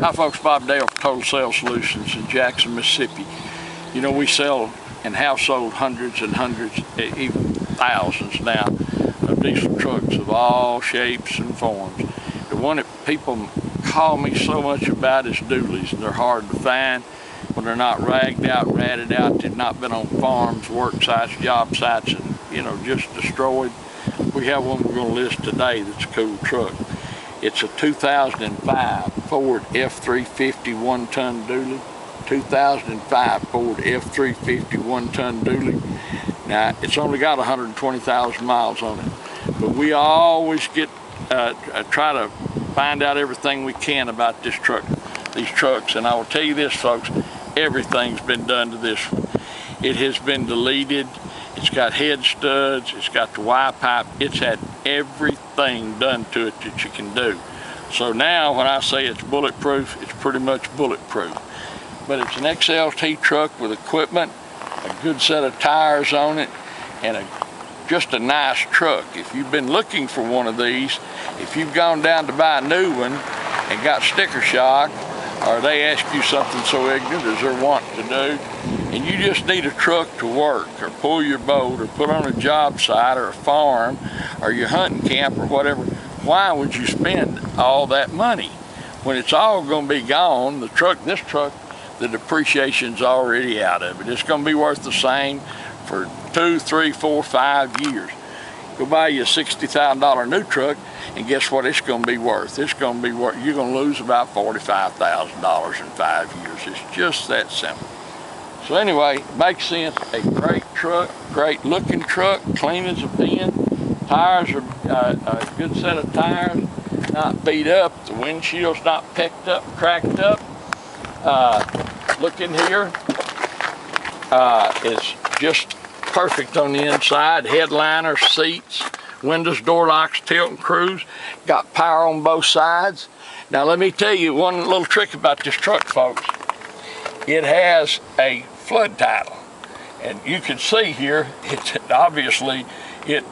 Hi folks, Bob Dale for Total Sales Solutions in Jackson, Mississippi. You know, we sell and have sold hundreds and hundreds, even thousands now, of diesel trucks of all shapes and forms. The one that people call me so much about is dualies. They're hard to find when they're not ragged out, ratted out. They've not been on farms, work sites, job sites, and just destroyed. We have one we're going to list today that's a cool truck. It's a 2005 Ford F350 one-ton dually. 2005 Ford F350 one-ton dually. Now, it's only got 120,000 miles on it, but we always try to find out everything we can about these trucks, and I will tell you this, folks, everything's been done to this one. It has been deleted. It's got head studs, it's got the Y pipe, it's had everything done to it that you can do. So now when I say it's bulletproof, it's pretty much bulletproof. But it's an XLT truck with equipment, a good set of tires on it, and just a nice truck. If you've been looking for one of these, if you've gone down to buy a new one and got sticker shock, or they ask you something so ignorant as they're wanting to do, and you just need a truck to work or pull your boat or put on a job site or a farm or your hunting camp or whatever, why would you spend all that money when it's all going to be gone? This truck, the depreciation's already out of it. It's going to be worth the same for 2, 3, 4, 5 years. Go buy you a $60,000 new truck, and guess what it's going to be worth? It's going to be worth, you're going to lose about $45,000 in 5 years. It's just that simple. So anyway, it makes sense. A great truck, great looking truck, clean as a pin. Tires are a good set of tires, not beat up. The windshield's not picked up, cracked up. Look in here. It's just perfect on the inside. Headliner, seats, windows, door locks, tilt and cruise. Got power on both sides. Now let me tell you one little trick about this truck, folks. It has a flood title, and you can see here, it's obviously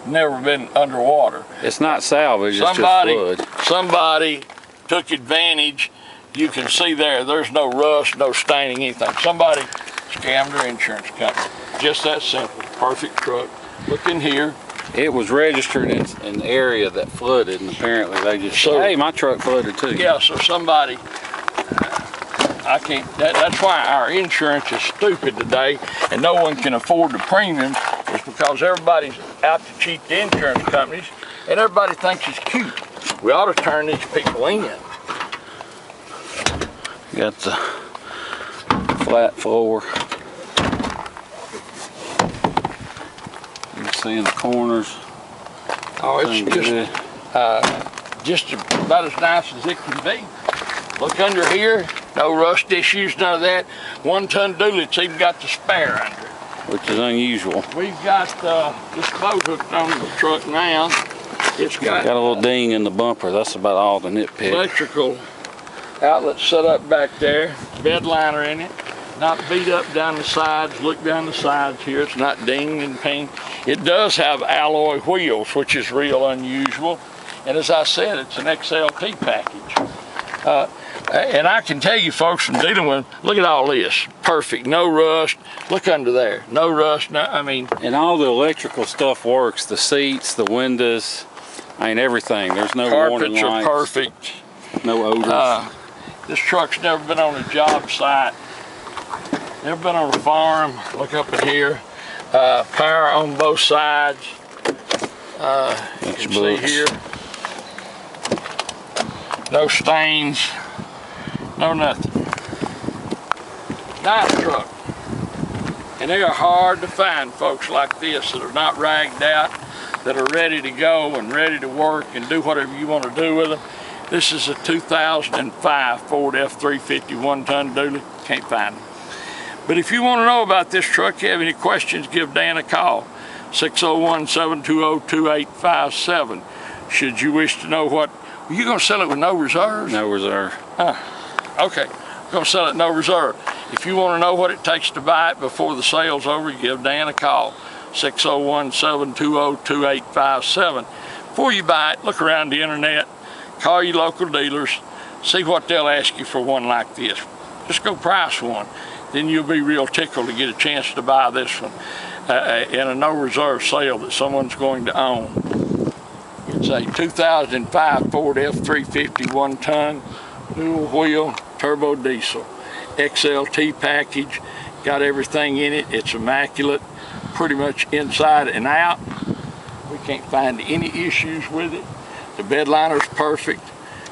never been underwater. It's not salvage, it's just flood. Somebody took advantage. You can see there's no rust, no staining, anything. Somebody scammed their insurance company. Just that simple. Perfect truck. Look in here. It was registered in an area that flooded, and apparently they just said, hey, my truck flooded too. Yeah, so somebody, that's why our insurance is stupid today, and no one can afford the premiums, is because everybody's out to cheat the insurance companies, and everybody thinks it's cute. We ought to turn these people in. Got the flat floor. You can see in the corners. Oh, it's just about as nice as it can be. Look under here, no rust issues, none of that. One-ton dually, it's even got the spare under it. Which is unusual. We've got this boat hooked on the truck now. It's got a little ding in the bumper. That's about all the nitpick. Electrical outlet set up back there, bed liner in it, not beat up down the sides. Look down the sides here, it's not dinged and pinged. It does have alloy wheels, which is real unusual, and as I said, it's an XLT package. And I can tell you folks from dealing with them, look at all this, perfect, no rust. Look under there, no rust, and all the electrical stuff works, the seats, the windows, everything. There's no warning lights. Carpets are perfect. No odors. This truck's never been on a job site, never been on a farm. Look up in here. Power on both sides. You can see here. No stains, no nothing. Nice truck. And they are hard to find, folks like this that are not ragged out, that are ready to go and ready to work and do whatever you want to do with them. This is a 2005 Ford F350 one-ton dually. Can't find them. But if you want to know about this truck, you have any questions, give Dan a call. 601-720-2857. Should you wish to know what, are you going to sell it with no reserves? No reserve. Okay, I'm going to sell it no reserve. If you want to know what it takes to buy it before the sale's over, give Dan a call. 601-720-2857. Before you buy it, look around the internet, call your local dealers, See what they'll ask you for one like this. Just go price one. Then you'll be real tickled to get a chance to buy this one in a no reserve sale that someone's going to own. It's a 2005 Ford F350 1-ton dual wheel turbo diesel XLT package. Got everything in it. It's immaculate, pretty much inside and out. We can't find any issues with it. The bed liner's perfect.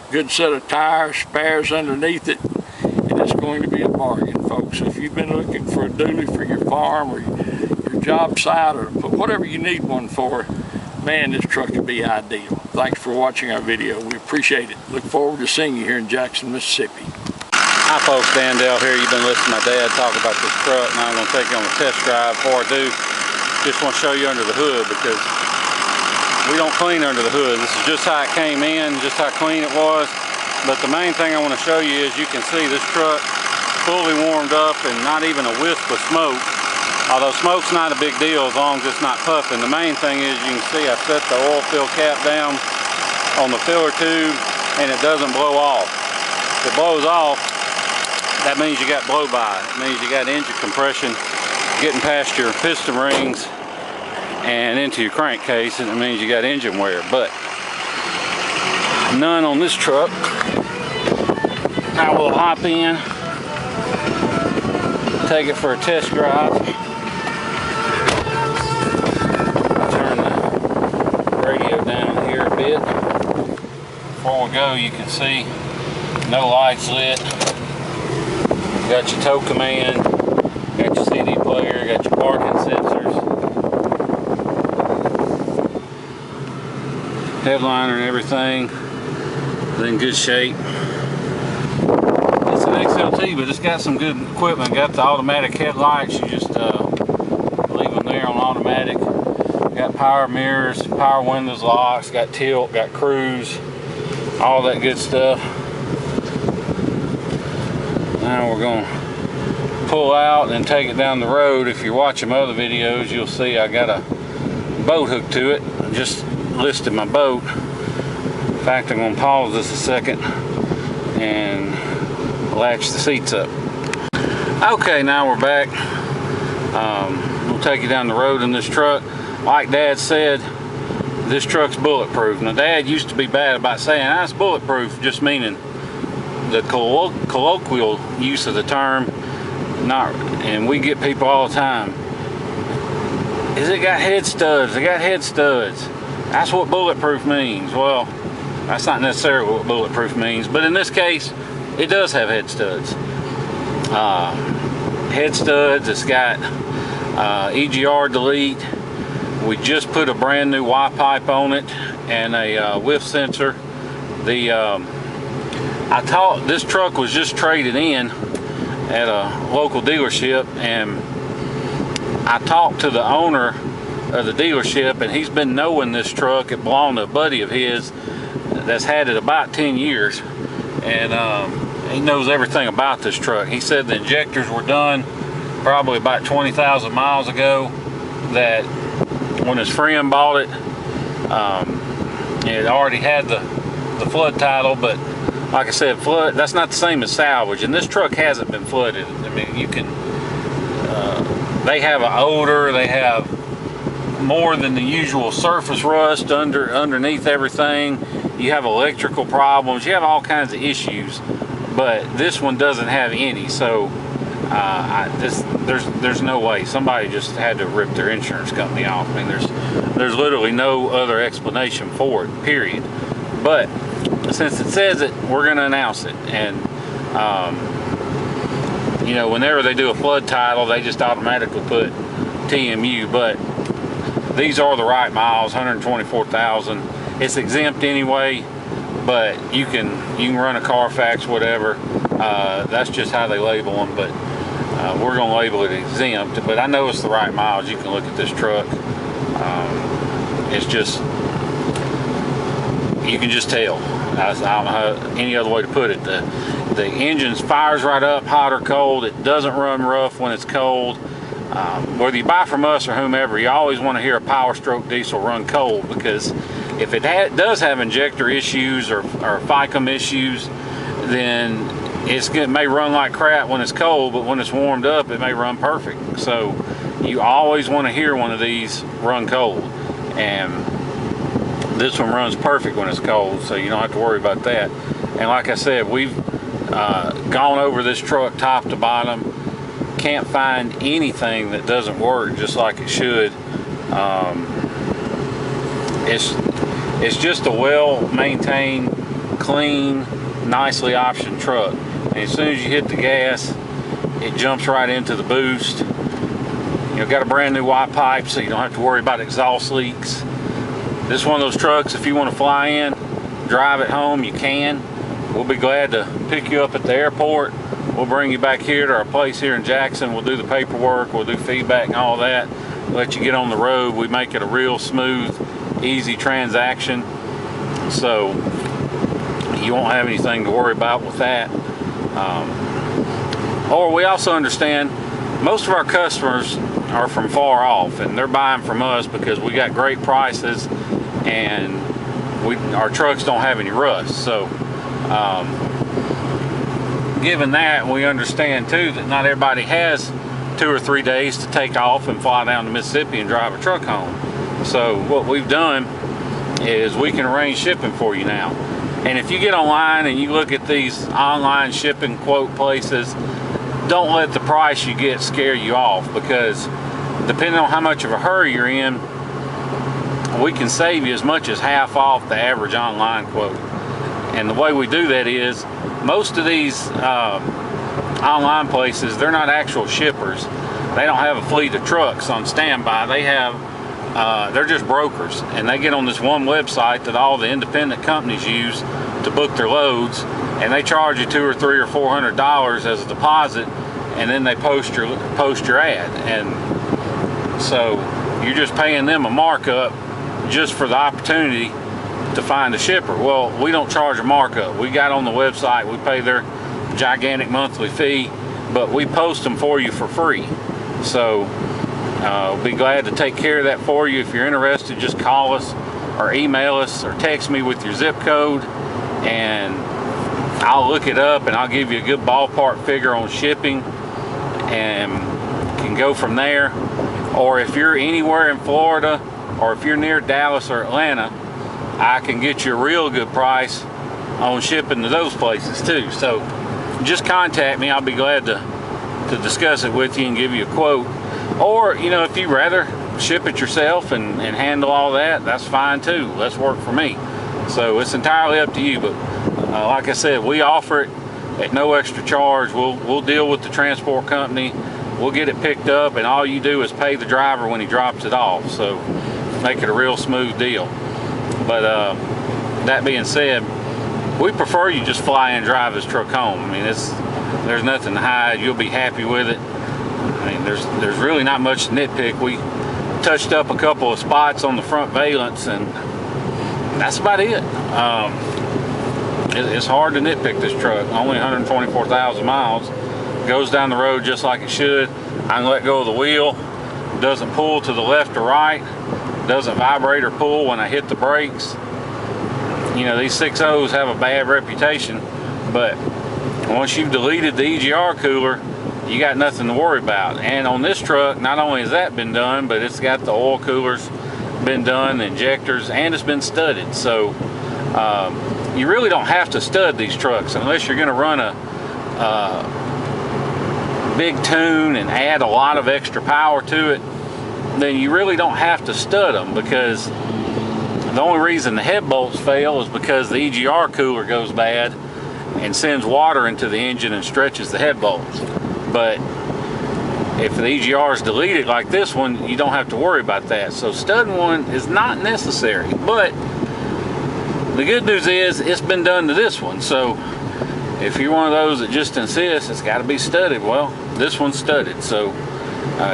Good set of tires, spares underneath it, and it's going to be a bargain, folks. If you've been looking for a dually for your farm or your job site or whatever you need one for, man, this truck would be ideal. Thanks for watching our video. We appreciate it. Look forward to seeing you here in Jackson, Mississippi. Hi folks, Dan Dale here. You've been listening to my dad talk about this truck. Now I'm going to take you on a test drive. Before I do, just want to show you under the hood, because we don't clean under the hood. This is just how it came in, just how clean it was. But the main thing I want to show you is you can see this truck fully warmed up and not even a wisp of smoke. Although smoke's not a big deal as long as it's not puffing. The main thing is you can see I set the oil fill cap down on the filler tube and it doesn't blow off. If it blows off, that means you got blow by. It means you got engine compression getting past your piston rings and into your crankcase, and it means you got engine wear. But none on this truck. Now we'll hop in, take it for a test drive. Turn the radio down here a bit. Before we go, you can see no lights lit. Got your tow command, got your CD player, got your parking sensors, headliner and everything is in good shape. It's an XLT, but it's got some good equipment. Got the automatic headlights. You just leave them there on automatic. Got power mirrors, power windows, locks, got tilt, got cruise, all that good stuff. Now we're going to pull out and take it down the road. If you're watching my other videos, you'll see I got a boat hooked to it. I just listed my boat. In fact, I'm going to pause this a second and latch the seats up. Okay, now we're back. We'll take you down the road in this truck. Like Dad said, this truck's bulletproof. Now, Dad used to be bad about saying that's bulletproof, just meaning the colloquial use of the term. And we get people all the time, is it got head studs? It got head studs. That's what bulletproof means. Well, that's not necessarily what bulletproof means, but in this case, it does have head studs. Head studs, it's got EGR delete. We just put a brand new Y pipe on it and a whiff sensor. This truck was just traded in at a local dealership, and I talked to the owner of the dealership, and he's been knowing this truck. It belonged to a buddy of his that's had it about 10 years, and he knows everything about this truck. He said the injectors were done probably about 20,000 miles ago, that when his friend bought it, it already had the flood title, but like I said, flood, that's not the same as salvage, and this truck hasn't been flooded. I mean, you can, they have an odor, they have more than the usual surface rust underneath everything. You have electrical problems, you have all kinds of issues, but this one doesn't have any, so there's no way. Somebody just had to rip their insurance company off. I mean, there's literally no other explanation for it, period. But since it says it, we're going to announce it. And you know, whenever they do a flood title, they just automatically put TMU, but these are the right miles, 124,000. It's exempt anyway, but you can run a Carfax, whatever. That's just how they label them, but we're going to label it exempt. But I know it's the right miles. You can look at this truck. It's just, you can just tell. I don't know how, any other way to put it. The engine fires right up, hot or cold. It doesn't run rough when it's cold. Whether you buy from us or whomever, you always want to hear a Power Stroke diesel run cold, because if it does have injector issues or FICM issues, then it may run like crap when it's cold, but when it's warmed up, it may run perfect. So you always want to hear one of these run cold, and this one runs perfect when it's cold, so you don't have to worry about that. And like I said, we've gone over this truck top to bottom, can't find anything that doesn't work just like it should. It's just a well-maintained, clean, nicely optioned truck. And as soon as you hit the gas, it jumps right into the boost. You know, got a brand new Y pipe, so you don't have to worry about exhaust leaks. This is one of those trucks, if you want to fly in, drive it home, you can. We'll be glad to pick you up at the airport. We'll bring you back here to our place here in Jackson. We'll do the paperwork, we'll do feedback and all that. Let you get on the road. We make it a real smooth, easy transaction. So you won't have anything to worry about with that. Or we also understand most of our customers are from far off, and they're buying from us because we got great prices and our trucks don't have any rust. So given that, we understand too that not everybody has 2 or 3 days to take off and fly down to Mississippi and drive a truck home. So what we've done is we can arrange shipping for you now. And if you get online and you look at these online shipping quote places, don't let the price you get scare you off, because depending on how much of a hurry you're in, we can save you as much as half off the average online quote. And the way we do that is, most of these online places, they're not actual shippers. They don't have a fleet of trucks on standby. They're just brokers, and they get on this one website that all the independent companies use to book their loads, and they charge you $200 or $300 or $400 as a deposit, and then they post your ad. And so you're just paying them a markup just for the opportunity to find a shipper. Well, we don't charge a markup. We got on the website, we pay their gigantic monthly fee, but we post them for you for free. So we'll be glad to take care of that for you. If you're interested, just call us or email us or text me with your zip code, and I'll look it up and I'll give you a good ballpark figure on shipping, and can go from there. Or if you're anywhere in Florida, or if you're near Dallas or Atlanta, I can get you a real good price on shipping to those places too. So just contact me. I'll be glad to discuss it with you and give you a quote. Or, you know, if you'd rather ship it yourself and handle all that, that's fine too. That's work for me. So it's entirely up to you. But like I said, we offer it at no extra charge. We'll deal with the transport company. We'll get it picked up, and all you do is pay the driver when he drops it off. So make it a real smooth deal. But that being said, we prefer you just fly and drive this truck home. I mean, there's nothing to hide. You'll be happy with it. I mean, there's really not much to nitpick. We touched up a couple of spots on the front valence, and that's about it. It's hard to nitpick this truck. Only 124,000 miles. Goes down the road just like it should. I can let go of the wheel. Doesn't pull to the left or right. Doesn't vibrate or pull when I hit the brakes. You know, these 6.0s have a bad reputation, but once you've deleted the EGR cooler, you got nothing to worry about. And on this truck, not only has that been done, but it's got the oil coolers been done, the injectors, and it's been studded. So you really don't have to stud these trucks unless you're going to run a big tune and add a lot of extra power to it. Then you really don't have to stud them, because the only reason the head bolts fail is because the EGR cooler goes bad and sends water into the engine and stretches the head bolts. But if the EGR is deleted like this one, you don't have to worry about that. So studding one is not necessary. But the good news is it's been done to this one. So if you're one of those that just insists it's got to be studded, well, this one's studded. So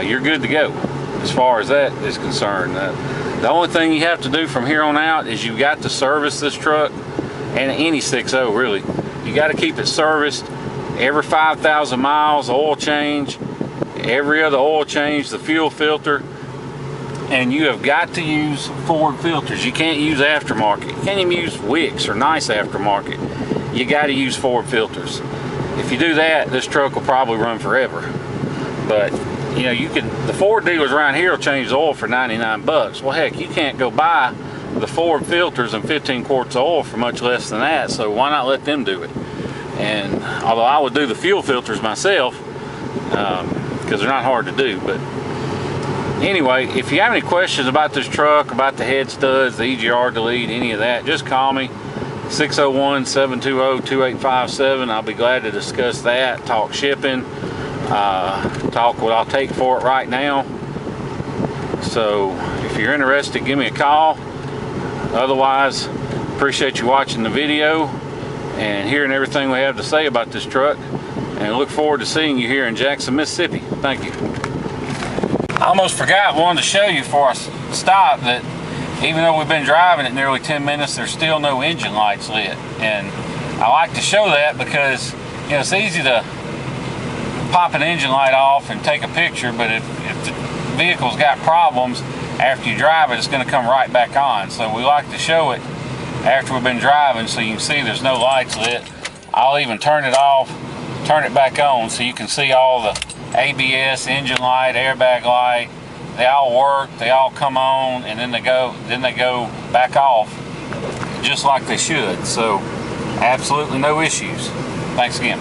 you're good to go as far as that is concerned. The only thing you have to do from here on out is you've got to service this truck, and any 6.0 really. You got to keep it serviced every 5,000 miles, oil change, every other oil change, the fuel filter, and you have got to use Ford filters. You can't use aftermarket. You can't even use Wix or Nice aftermarket. you got to use forward filters. If you do that, this truck will probably run forever. But you know, the Ford dealers around here will change the oil for 99 bucks. Well, heck, you can't go buy the Ford filters and 15 quarts of oil for much less than that, so why not let them do it? And although I would do the fuel filters myself, because they're not hard to do. But anyway, if you have any questions about this truck, about the head studs, the EGR delete, any of that, just call me, 601-720-2857. I'll be glad to discuss that, talk shipping, talk what I'll take for it right now. So if you're interested, give me a call. Otherwise, appreciate you watching the video and hearing everything we have to say about this truck, and look forward to seeing you here in Jackson, Mississippi. Thank you. I almost forgot, wanted to show you before I stopped, that even though we've been driving it nearly 10 minutes, there's still no engine lights lit. And I like to show that because, you know, it's easy to pop an engine light off and take a picture, but if the vehicle's got problems, after you drive it, it's going to come right back on. So we like to show it after we've been driving so you can see there's no lights lit. I'll even turn it off, turn it back on so you can see all the ABS, engine light, airbag light. They all work, they all come on, and then they go back off just like they should. So absolutely no issues. Thanks again.